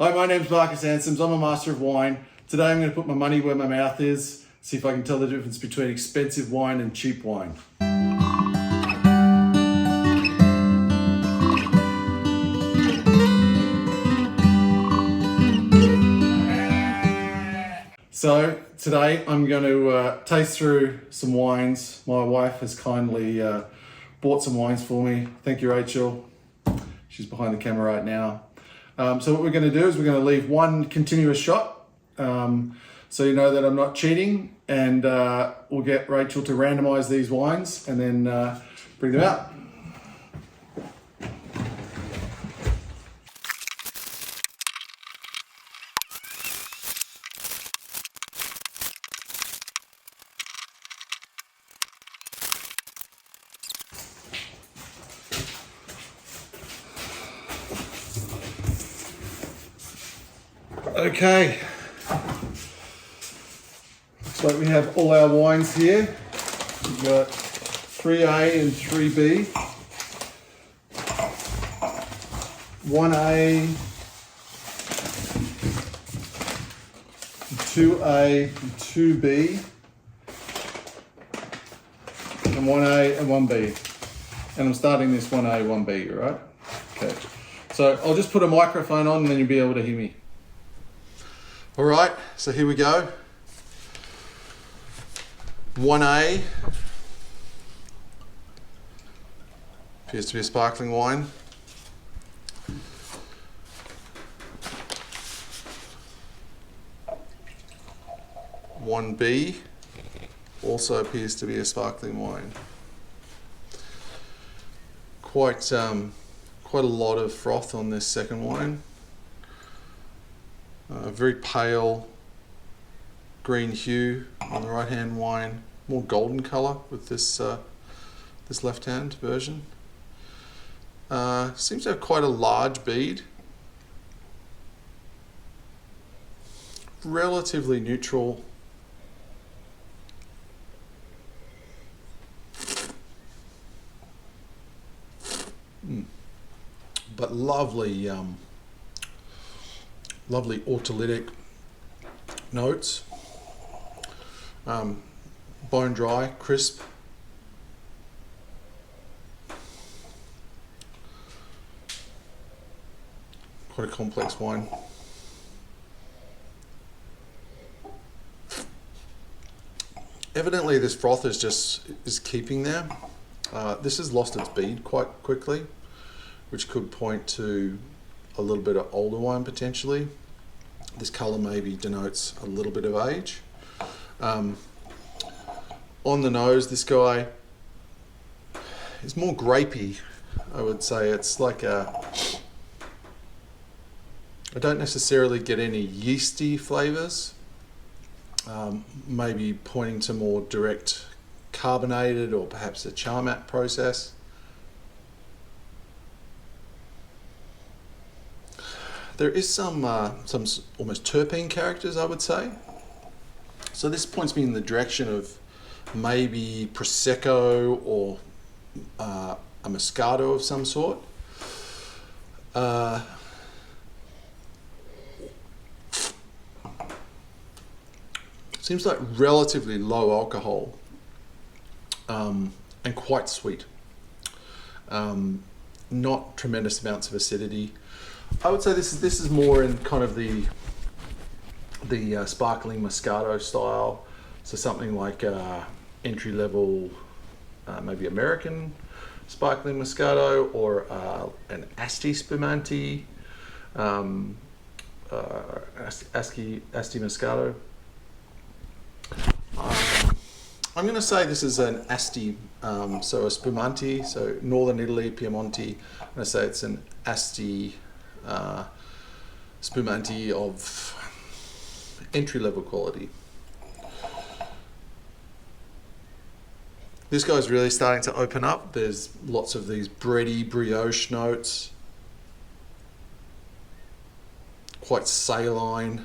Hi, my name's Marcus Ansems. I'm a master of wine. Today I'm going to put my money where my mouth is, see if I can tell the difference between expensive wine and cheap wine. So today I'm going to taste through some wines. My wife has kindly bought some wines for me. Thank you, Rachel. She's behind the camera right now. So what we're going to do is we're going to leave one continuous shot, so you know that I'm not cheating, and we'll get Rachel to randomize these wines and then bring them out. Okay, looks like we have all our wines here. We've got 3A and 3B, 1A, 2A, and 2B, and 1A and 1B. And I'm starting this 1A, 1B, right? Okay, so I'll just put a microphone on and then you'll be able to hear me. All right, so here we go. 1A appears to be a sparkling wine. 1B also appears to be a sparkling wine. Quite a lot of froth on this second wine. Very pale green hue on the right hand wine, more golden colour with this this left hand version. Seems to have quite a large bead. Relatively neutral. But lovely lovely autolytic notes. Bone dry, crisp. Quite a complex wine. Evidently this froth is keeping there. This has lost its bead quite quickly, which could point to a little bit of older wine potentially. This colour maybe denotes a little bit of age. On the nose, this guy is more grapey, I would say. It's like I don't necessarily get any yeasty flavours. Maybe pointing to more direct carbonated or perhaps a Charmat process. There is some almost terpene characters, I would say. So this points me in the direction of maybe Prosecco or a Moscato of some sort. Seems like relatively low alcohol and quite sweet. Not tremendous amounts of acidity. I would say this is more in kind of the sparkling Moscato style. So something like entry level, maybe American sparkling Moscato, or an Asti Spumante, Asti Moscato. I'm going to say this is an Asti, so a Spumante, so Northern Italy, Piemonte. I'm going to say it's an Asti Spumante of entry-level quality. This guy's really starting to open up. There's lots of these bready brioche notes, quite saline,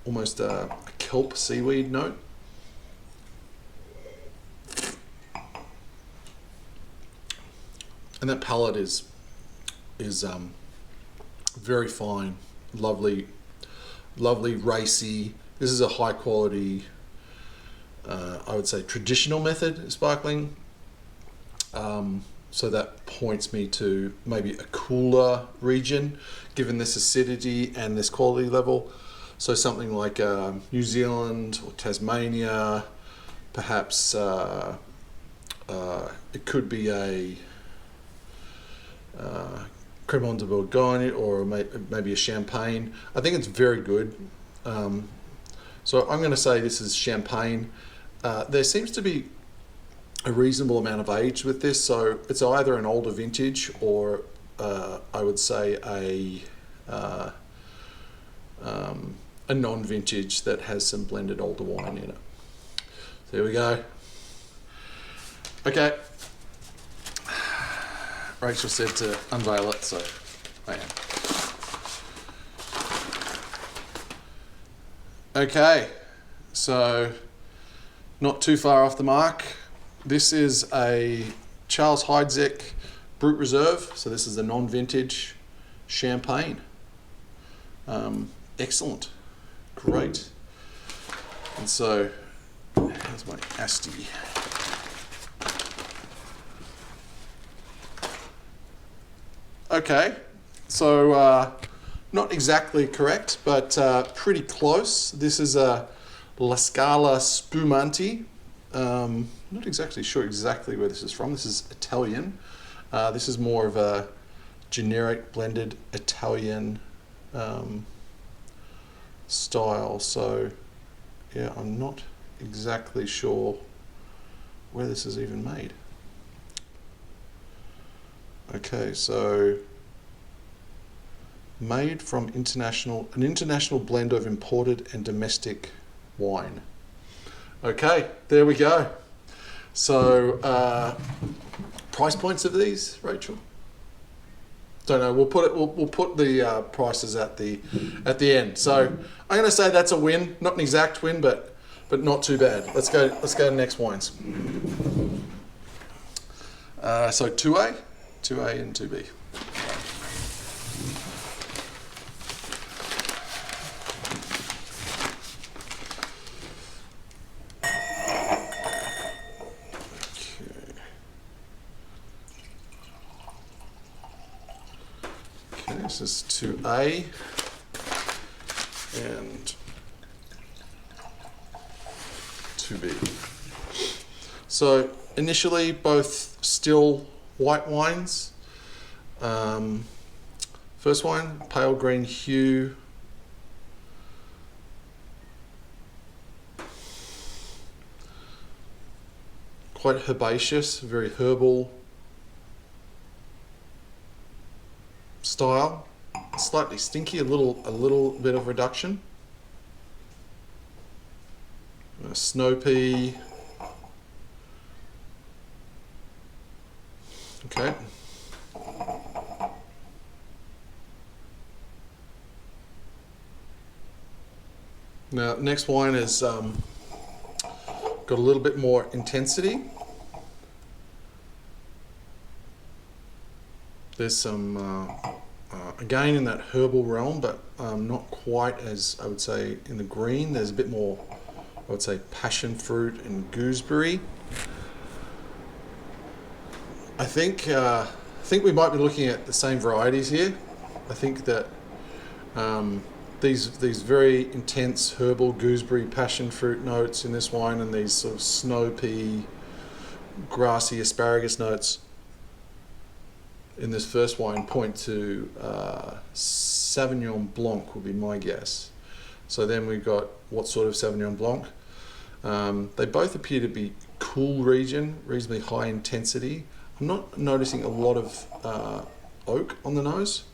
almost a kelp seaweed note. And that palate is very fine, lovely, lovely, racy. This is a high quality, I would say traditional method of sparkling. So that points me to maybe a cooler region, given this acidity and this quality level. So something like New Zealand or Tasmania, perhaps it could be a Cremant de Bourgogne or maybe a Champagne. I think it's very good. So I'm going to say this is Champagne. There seems to be a reasonable amount of age with this, so it's either an older vintage or I would say a non-vintage that has some blended older wine in it. So here we go. Okay. Rachel said to unveil it, so I am. Okay, so not too far off the mark. This is a Charles Heidsieck Brut Reserve, so this is a non-vintage Champagne. Excellent, great. And so, here's my Asti. Okay, so not exactly correct, but pretty close. This is a La Scala Spumanti. Not exactly sure exactly where this is from. This is Italian. This is more of a generic blended Italian style. So yeah, I'm not exactly sure where this is even made. Okay, so made from an international blend of imported and domestic wine. Okay, there we go. So price points of these, Rachel? Don't know. We'll put the prices at the end. So I'm going to say that's a win, not an exact win, but not too bad. Let's go to next wines. So 2A and 2B. Okay, this is 2A and 2B. So initially both still white wines. First wine, pale green hue. Quite herbaceous, very herbal style. Slightly stinky, a little bit of reduction. Snow pea. Okay. Now, next wine is got a little bit more intensity. There's some, again, in that herbal realm, but not quite as, I would say, in the green. There's a bit more, I would say, passion fruit and gooseberry. I think we might be looking at the same varieties here. I think that these very intense herbal gooseberry passion fruit notes in this wine and these sort of snow pea, grassy asparagus notes in this first wine point to Sauvignon Blanc would be my guess. So then we've got what sort of Sauvignon Blanc? They both appear to be cool region, reasonably high intensity. I'm not noticing a lot of oak on the nose.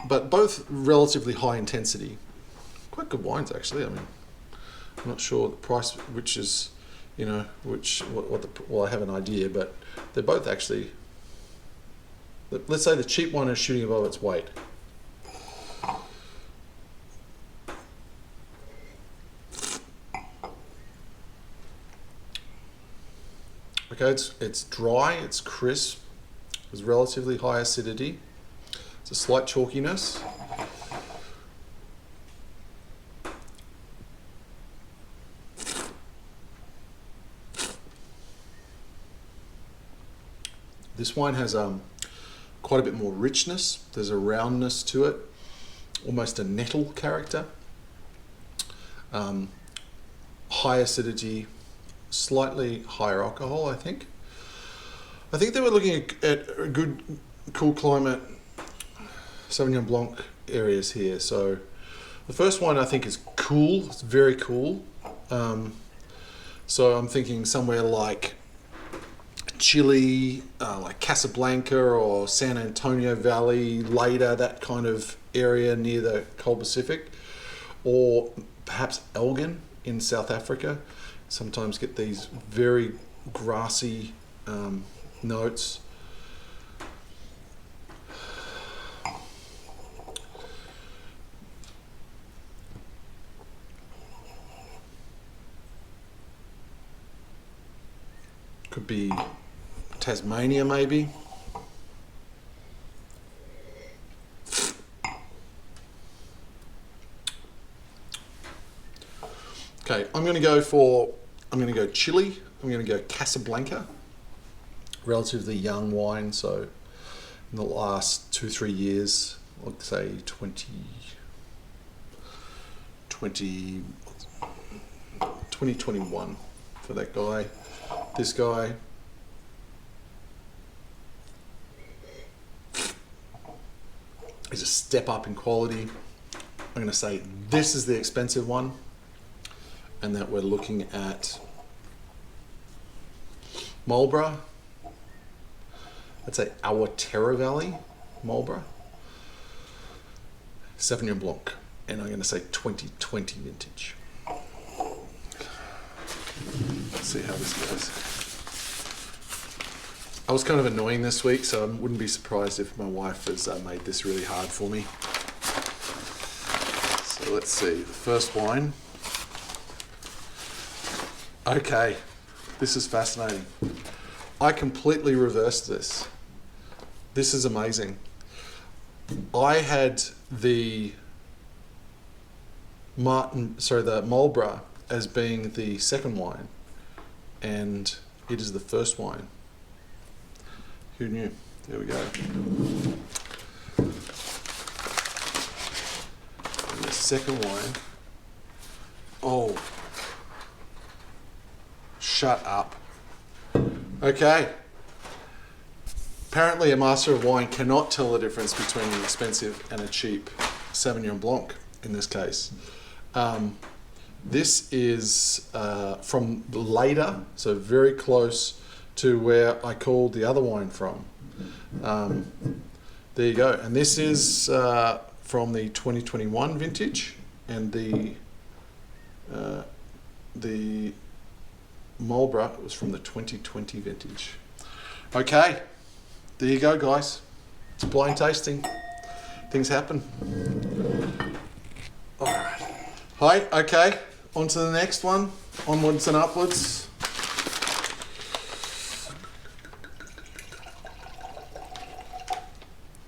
But both relatively high intensity. Quite good wines actually. I mean, I'm not sure the price, which is, you know, well, I have an idea, but they're both actually, let's say the cheap one is shooting above its weight. Okay, it's dry, it's crisp, it's relatively high acidity, it's a slight chalkiness. This wine has quite a bit more richness. There's a roundness to it, almost a nettle character. High acidity, slightly higher alcohol, I think. I think they were looking at a good, cool climate Sauvignon Blanc areas here. So the first one I think is cool. It's very cool. So I'm thinking somewhere like Chile, like Casablanca or San Antonio Valley, Leda, that kind of area near the Cold Pacific, or perhaps Elgin in South Africa. Sometimes get these very grassy notes. Could be Tasmania maybe. Okay, I'm going to go Chile. I'm going to go Casablanca. Relatively young wine, so in the last 2-3 years, I'd say 2021 for that guy. This guy, is a step up in quality. I'm going to say this is the expensive one, and that we're looking at Marlborough. I'd say Awatere Valley, Marlborough. Sauvignon Blanc, and I'm going to say 2020 vintage. Let's see how this goes. I was kind of annoying this week, so I wouldn't be surprised if my wife has made this really hard for me. So let's see, the first wine. Okay, this is fascinating. I completely reversed this. This is amazing. I had the Marlborough as being the second wine, and it is the first wine. Who knew? There we go. And the second wine. Oh. Shut up. Okay. Apparently a master of wine cannot tell the difference between an expensive and a cheap Sauvignon Blanc in this case. This is from Leda, so very close to where I called the other wine from. There you go. And this is from the 2021 vintage, and the Marlborough was from the 2020 vintage. Okay, there you go, guys. It's blind tasting. Things happen. All right. Hi, okay, on to the next one. Onwards and upwards.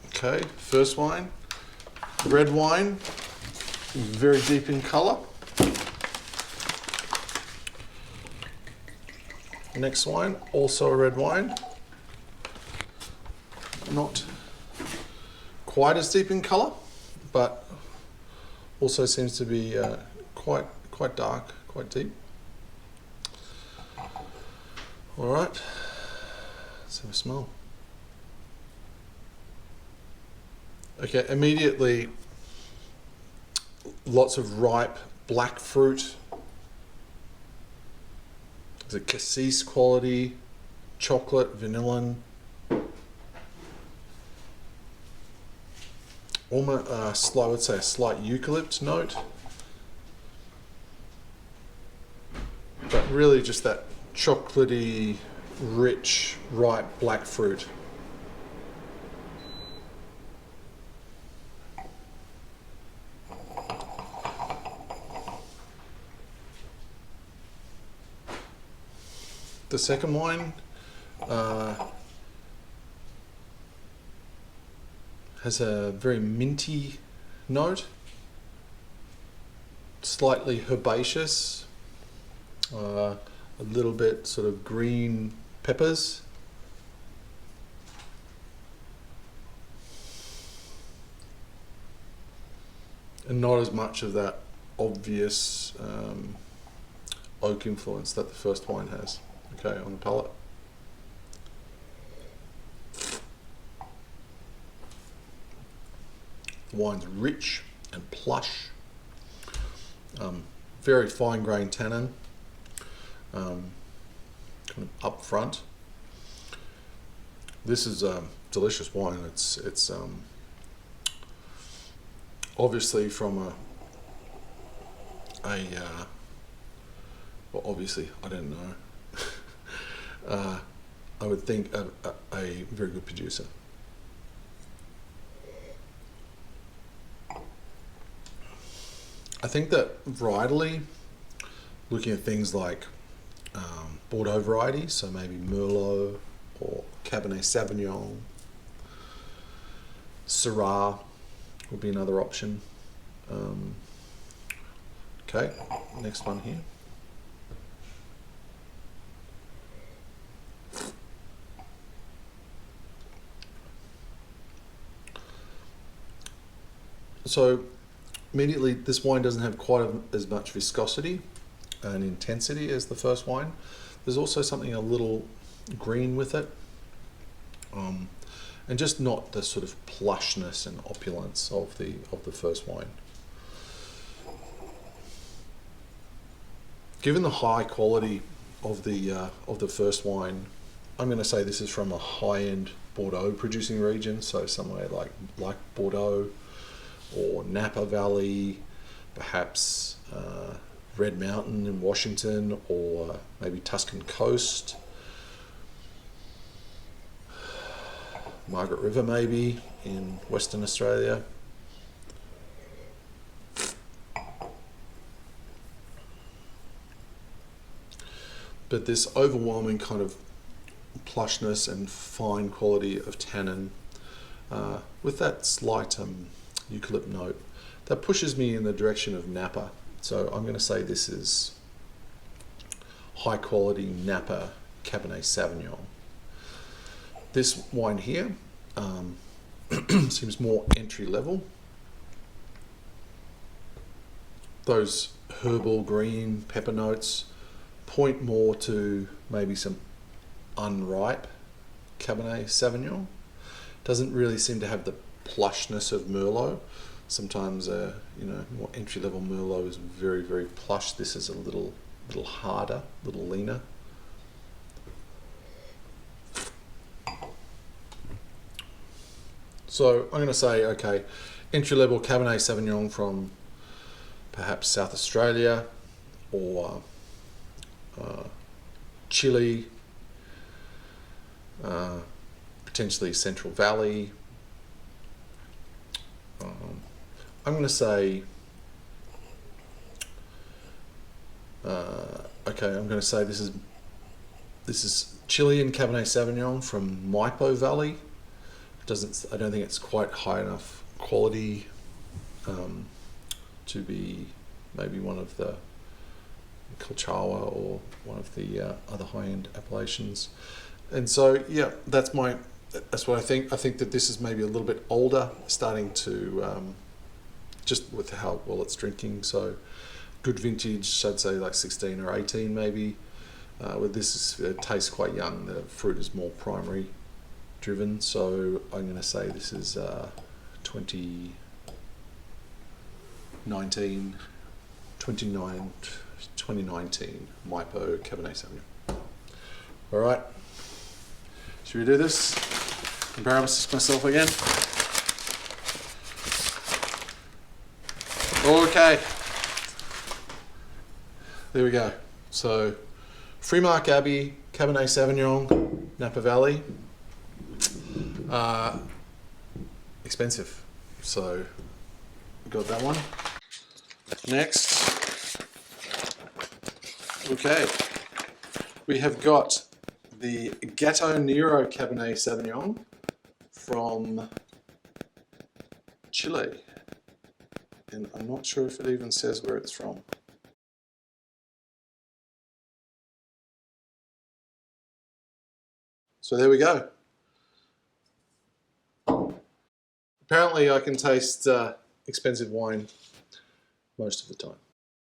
Okay, first wine, red wine, very deep in colour. Next wine, also a red wine. Not quite as deep in colour, but also seems to be quite dark, quite deep. All right, let's have a smell. Okay, immediately lots of ripe black fruit. There's a cassis quality, chocolate, vanillin. Almost, I would say a slight eucalypt note. But really just that chocolatey, rich, ripe black fruit. The second wine Has a very minty note, slightly herbaceous, a little bit sort of green peppers. And not as much of that obvious oak influence that the first wine has, okay, on the palate. The wine's rich and plush, very fine grained tannin, kind of up front. This is a delicious wine. It's obviously from well, obviously I don't know. I would think a very good producer. I think that varietally, looking at things like Bordeaux varieties, so maybe Merlot or Cabernet Sauvignon, Syrah would be another option. Okay, next one here. So immediately, this wine doesn't have quite as much viscosity and intensity as the first wine. There's also something a little green with it, and just not the sort of plushness and opulence of the first wine. Given the high quality of the first wine, I'm going to say this is from a high-end Bordeaux producing region, so somewhere like Bordeaux or Napa Valley, perhaps Red Mountain in Washington, or maybe Tuscan Coast, Margaret River maybe in Western Australia. But this overwhelming kind of plushness and fine quality of tannin, with that slight eucalypt note, that pushes me in the direction of Napa. So I'm going to say this is high quality Napa Cabernet Sauvignon. This wine here seems more entry level. Those herbal green pepper notes point more to maybe some unripe Cabernet Sauvignon. Doesn't really seem to have the plushness of Merlot. Sometimes more entry level Merlot is very, very plush. This is a little harder, a little leaner. So I'm going to say, okay, entry level Cabernet Sauvignon from perhaps South Australia or Chile, potentially Central Valley. I'm going to say, this is Chilean Cabernet Sauvignon from Maipo Valley. I don't think it's quite high enough quality to be maybe one of the Colchawa or one of the other high-end appellations. And so, yeah, that's what I think. I think that this is maybe a little bit older, starting to, just with how well it's drinking. So good vintage, I'd say like 16 or 18 maybe. With this, it tastes quite young. The fruit is more primary driven. So I'm going to say this is 2019 Maipo Cabernet Sauvignon. All right, should we do this? Embarrass myself again. Okay, there we go. So Freemark Abbey Cabernet Sauvignon, Napa Valley. Expensive, so we got that one. Next, okay, we have got the Gato Nero Cabernet Sauvignon from Chile. And I'm not sure if it even says where it's from. So there we go. Apparently I can taste expensive wine most of the time.